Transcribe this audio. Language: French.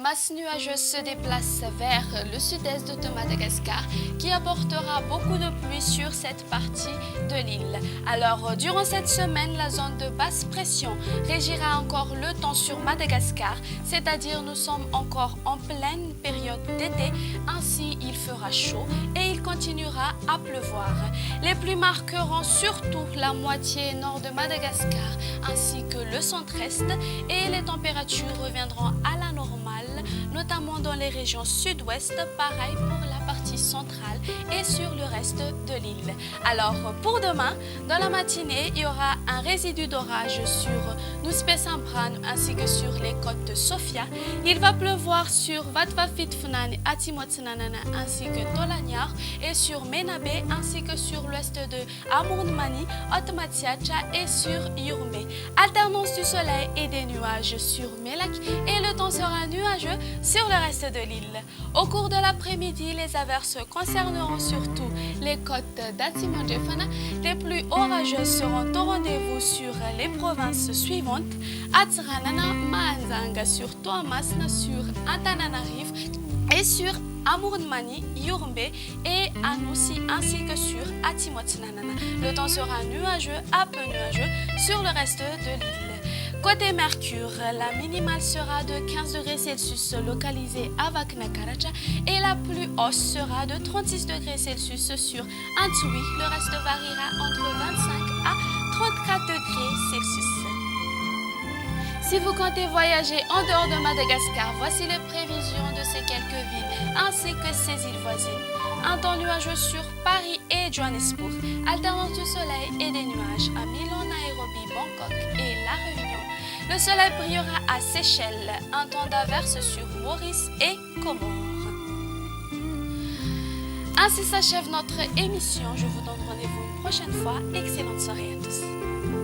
masse nuageuse se déplace vers le sud-est de Madagascar qui apportera beaucoup de pluie sur cette partie de l'île. Alors, durant cette semaine, la zone de basse pression régira encore le temps sur Madagascar, c'est-à-dire nous sommes encore en pleine période d'été, ainsi il fera chaud et il continuera à pleuvoir. Les pluies marqueront surtout la moitié nord de Madagascar ainsi que le centre-est et les températures reviendront à la normale, notamment dans les régions sud-ouest, pareil pour la partie centrale et sur le reste de l'île. Alors pour demain, dans la matinée, il y aura un résidu d'orage sur Nuspé-Sampran ainsi que sur les côtes de Sofia. Il va pleuvoir sur Vatvafitfunani, Atimotsinanana ainsi que Tolanyar et sur Menabé ainsi que sur l'ouest de Amournmani, Otmatsiacha et sur Yurmé. Alternance du soleil et des nuages sur Melak et le temps sera nuageux sur le reste de l'île. Au cours de l'après-midi, les averses concerneront surtout les côtes d'Atimodjefana. Les pluies orageuses seront au rendez-vous sur les provinces suivantes: Atsiranana, Maanzanga sur Toamasna, sur Antananarive et sur Amournmani, Yurmbe et Anoussi ainsi que sur Atimotsinanana. Le temps sera nuageux à peu nuageux sur le reste de l'île. Côté Mercure, la minimale sera de 15 degrés Celsius localisée à Vaknakaracha et la plus haute sera de 36 degrés Celsius sur Antsui. Le reste variera entre 25 à 34 degrés Celsius. Si vous comptez voyager en dehors de Madagascar, voici les prévisions de ces quelques villes ainsi que ces îles voisines. Un temps nuageux sur Paris et Johannesburg, alternance du soleil et des nuages à Milan, Nairobi, Bangkok et La Réunion. Le soleil brillera à Seychelles, un temps d'averse sur Maurice et Comores. Ainsi s'achève notre émission. Je vous donne rendez-vous une prochaine fois. Excellente soirée à tous.